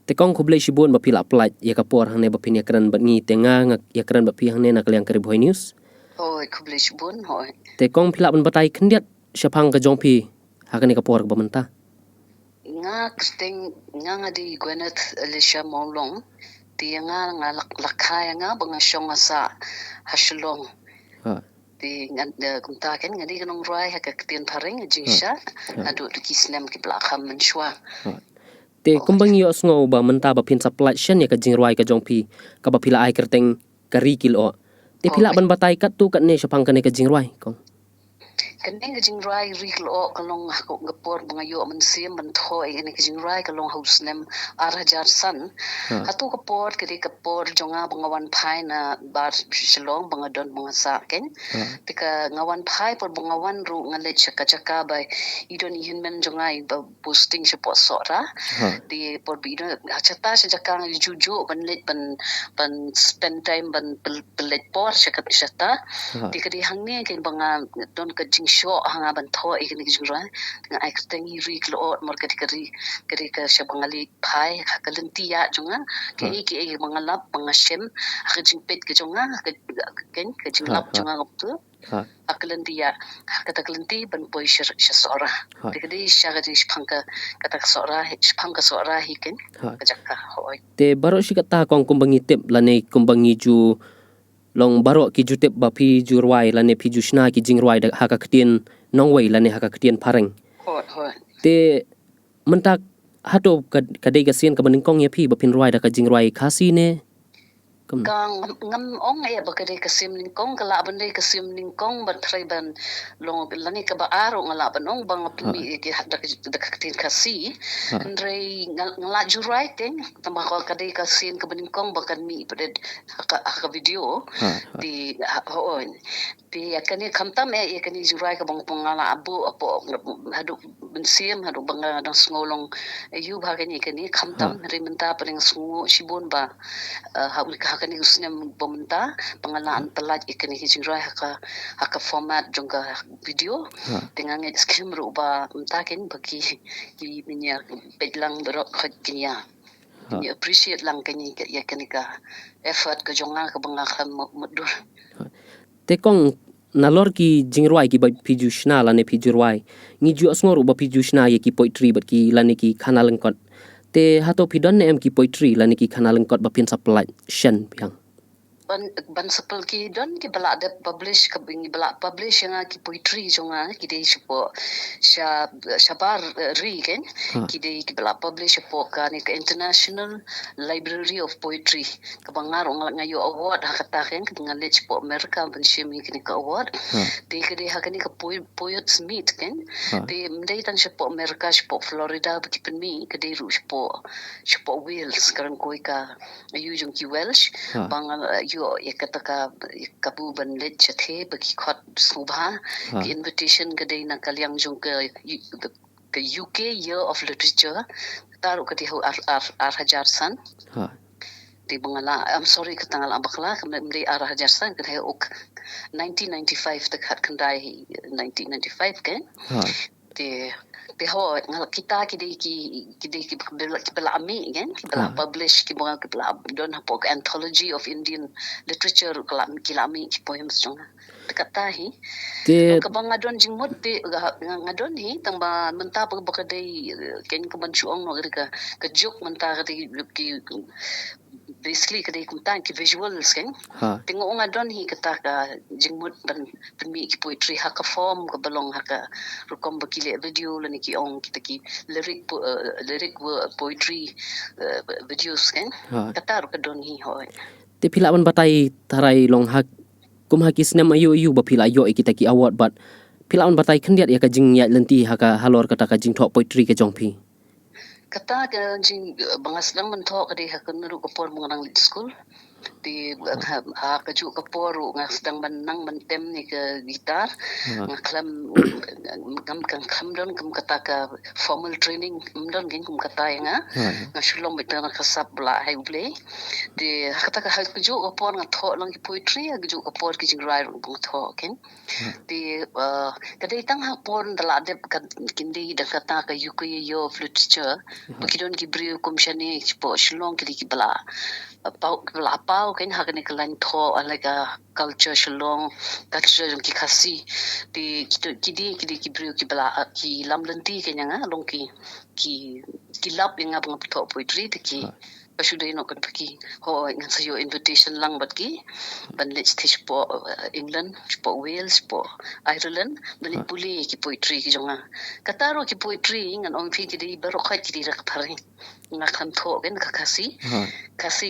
Tekong ko blay sibun ba pila plat ya kapor hang ne ba pinyakran bat ngi tenga ngak yakran ba pi hang ne nak liang kari boy news. Hoi ko blay sibun hoi. Tekong pila ban batai kendiat syapang ka jongpi hakan ne kapor ba mentah. Nga kisting nga di Gwyneth A Mawlong di nga lakaya nga bang syong sa haslong. Di kumtaken nga di Nongrwai hakaktin paring jingsha adu di kisnem ki blakam menshwa. Te kumbang yo sngo ba menta ba pin supply shen ya ka Jingrwai ka jongpi ka ba pila ai kerteng karikil o. Te pila ban batai kat tu kat ne syapang ka ne ka Jingrwai kong. Kaning ka Jingrwai riklo kalong ako ngapor mga yo mensim Nongthoh ini ka Jingrwai kalong husnem arajar san. Hatu kapor kiri kapor jonga bangawan pai na bar shalong bangadon mga saken. Tika ngawan pai por bangawan ru ngalet chaka bay idon hinmen jonga ba boosting siya po sora. Di por bido chata siya jaka juju banlet ban spend time ban pelet por siya chata. Di kadi hangni kay banga don ka show hanga ban thoh ikni Jingrwai nga ai ktengi rik lo mor kadi ka shabangali pai hakalenti ya jonga ke mangalap mangashem hakajing pet ke jonga ken ke jinglap jonga ngoptu hakalenti ya hakatalenti ban poi sora kadi shagadi spangka kata sora hiken kajakka hoi Te baro shi kata kong kumbangi tip lane kumbangi ju long baro ki jutep ba pi jurwai lane pi jushna ki Jingrwai da haka ketien Nongwai lane haka ketien pareng. Hoi. Te mentak hato kadai gasien ka beningkong ya pi ba pin rwai da ka Jingrwai kasi ne. Kang ngam ong ya bakade kasim ningkong kala bande kasim ningkong ban ban long lani ka ba aro ngala ban ong bang pimi ki hadak dakaktin kasi ndrei ngala jurai teng tamba ko kade kasin ka beningkong bakan mi pada ka video di hoon di yakani kamtam yakani jurai ka bang pangala abu apo hadu bensim hadu bang dang sngolong yu bagani kani kamtam rimenta paring sungu sibon ba kani usnem bomenta pengenalan telat ikan Jingrwai haka format jongga video dengan skrim ruba mentakin bagi di minya bedlang berok kenya ni appreciate lang kani ya kanika effort ke jonga ke bangakam mudur Tekong nalor ki Jingrwai ki ba piju shna lane pijurwai ngi ju asngor ba piju shna ye ki poetry bat ki lane ki khana lengkot te hato pidon ne em ki poetry lane ki khana lengkot ba pin supply shen piang ban sepel ki don ki balak de publish ke bingi balak publish yang ki poetry jonga ki de sipo shabar ri kan ki de ki balak publish sipo ka ni ke International Library of Poetry ke bangar ngayo award hakata kan ke ngalet sipo America ban shimi ki ke award de ke de hakani ke poets meet kan de mdai tan sipo America sipo Florida ki penmi ke de ru sipo Wales karan koi ka ayu jong ki Welsh bang yo kata kabu banlet chathe bagi khot subha ki invitation ke dei na kalyang jong ke UK Year of Literature taru ke dihu ar hajar san di bangala I'm sorry ke tangal abakla kemdei ar hajar san ke dihu 1995 dekat kendai 1995 kan di Beho kita kidei bela ami kan bela publish ki bela don hapok anthology of Indian literature kila ami ki poems jonga kata hi ka bang adon jingmot de ngadon hi tamba menta bakadei ken ka banchuong no ka jok menta ki basically kadai kumtan ki visuals kan tengok ngadon hi kata ka jingmut ban pemi ki poetry haka form ka balong haka rukom bakile video lani ki ong kita ki lyric poetry videos kan kata ru kadon hi hoi te pila ban batai tarai long hak kum hakis nem ayu ba pila yo kita ki award but pila ban batai khendiat ya ka jing ya lenti haka halor kata ka jing thok poetry ka jongpi kata ke jing bangas lang mentho kadi hakun ru kapor mengarang lit school di kaju kaporu nga sedang menang mentem ni ke gitar nga klam kam don kam kata ka formal training don gen kum kata nga shulong betan kasap bla hai play di kata ka kaju kapor nga tho lang ki poetry kaju kapor ki Jingrwai bung tho ken di kadai tang ha pon dala de kindi da kata ka yuki yo literature bukidon ki brio komshani po shulong ki bla pau kan ha kan kelan tho alaga culture shillong culture ki khasi di kidi ki brio ki bala ki lamlanti kan nga long ki lap yang abang tho poetry ki pasudai no kan paki ho ngan sayo invitation lang bat ki ban let's teach po England po Wales po Ireland ban puli ki poetry ki jonga kataro ki poetry ngan ong phi ki di baro khat ki di rak phari nga kan tho kan kasi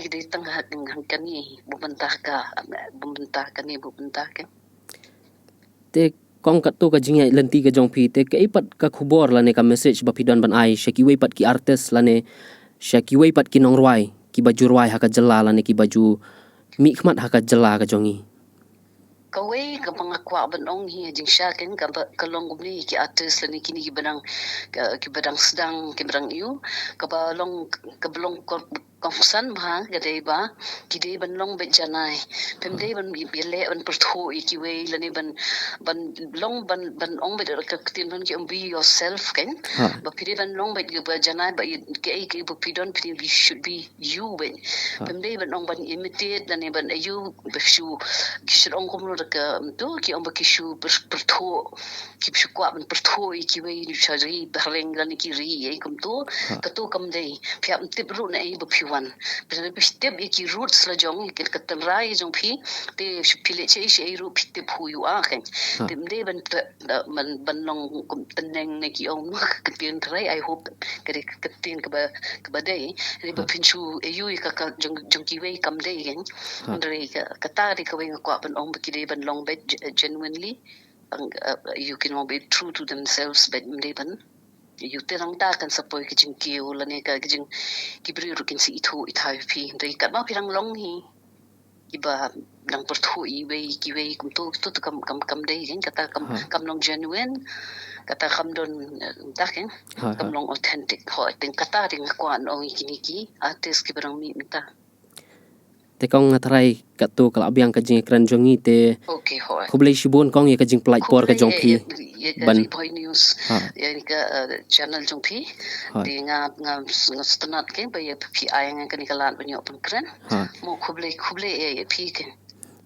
ki di tang hang kani bubantah ka ni bubantah kan te kong kat tu ka jingai lenti ka jong phi te ke ipat ka khubor la ne ka message ba pidon ban ai shaki we pat ki artist la ne shaki we pat ki Nongrwai ki baju rwai ha ka Jylla la ne ki baju mi khmat ha ka Jylla ka jongi kawai ka pangakwa ban ong hi Jingiakren ka long ni ki artist la ni kini ki badang sedang ki badang yu ka balong kongsan ba gadai ba kidai ban long bet janai pemdei ban bile ban pertho ki we la ni ban long ban ong bet ka tin ban ki be yourself kan ba pide ban long bet ba janai ba ki bu pidon you should be you ben pemdei ban ong ban imitate la ni ban you beshu ki ong kom ka tu ki ong ba ki shu pertho ki shu kwa ban pertho ki we ni chari bareng la ni ki ri kom tu ka tu kam dei pya tip ru na bu wan pero step ki roots la jong ki katam rai jong phi te pile che she ru pite phu yu a khen te mde ban long kum teneng ne ki ong ka tin trai I hope ka tin ka ba dei ni ba pinchu yu ka jong ki we kam dei gen ndre ka ta ri ka we ko ban ong ki de ban long bet genuinely you can all be true to themselves bet mde ban you terang ta kan sapoi ki jing kiu la ne ka jing ki bri ru kin si ithu ithai phi dei ka ma pirang long hi ki ba dang per thu I ki we kum tu kam dei gen kata kam long genuine kata kam don ta ken kam long authentic ho ten kata ding ko an ong ki artist ki barang mi ta te kong ngatrai kat tu kala biang ka Jingiakren jongi te okay ho khublei shibun kong ye ka jing plai por ka jong phi ban boy news yani ka channel jong phi di nga stanat ke ba ye phi ai nga kan kalan banyo pun kren mo khublei ye phi ke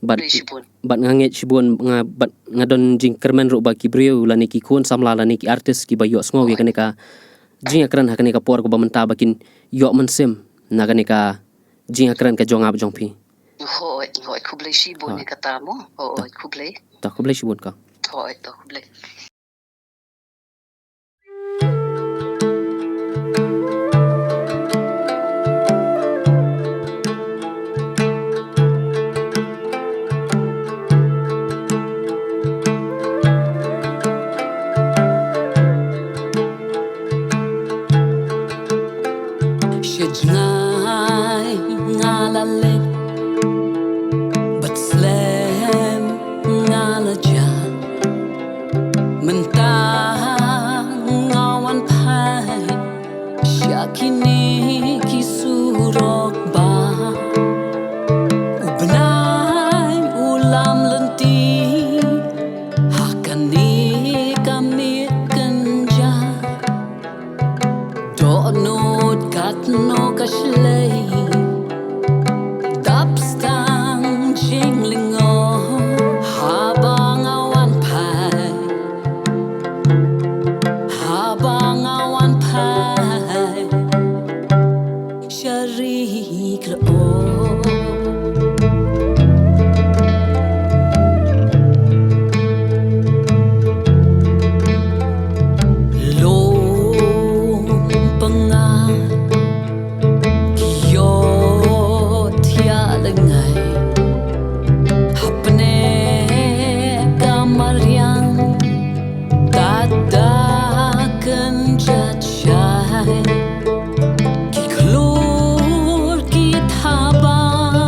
bat nganget shibun nga bat ngadon Jingiakren ro ba ki brio la ni ki khun samla la ni ki artist ki ba yo sngo ye kan ka Jingiakren ha kan ka por ko ba menta bakin yo mansem na kan ka Jingiakren ka jong ab jong phi ho khublei shibun ni kata mo ho khublei shibun ka ho khublei Shijnai ngalale but slam ngalaja mentang ngawan pai syakini kisurok ba ubnai ulam lenti hakani kami kenja donut katno kashlei dapstang jinglingo habang awan pai sharik o Ki klur ki thabang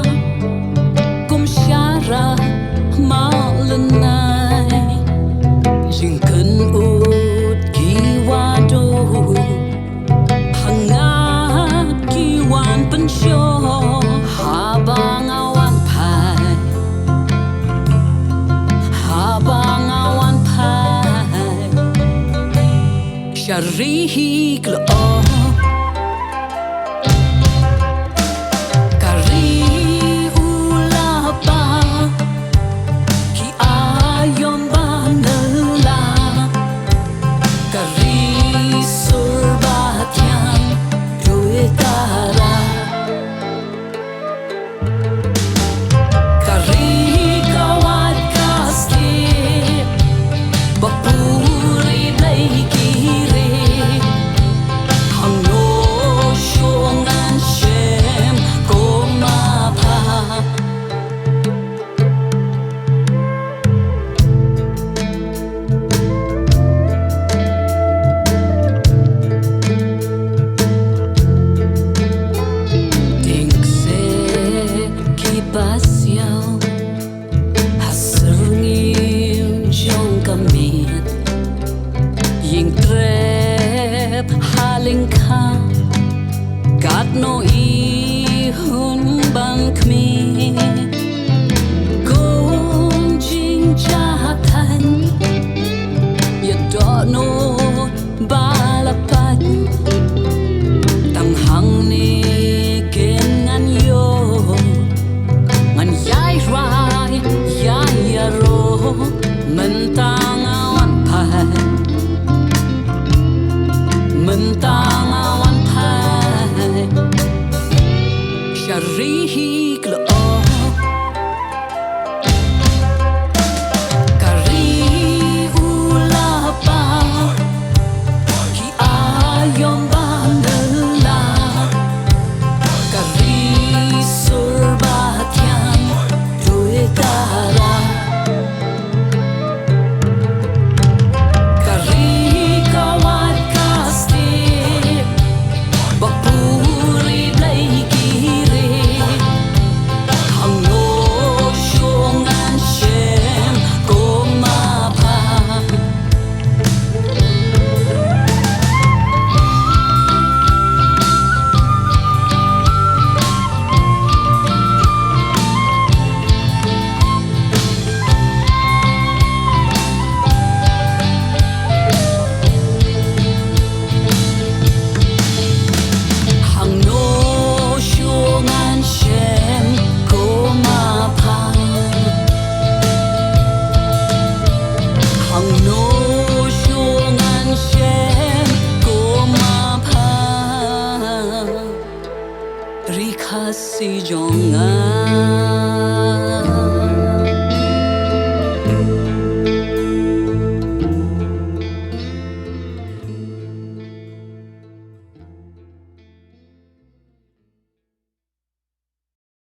Rikasi jongan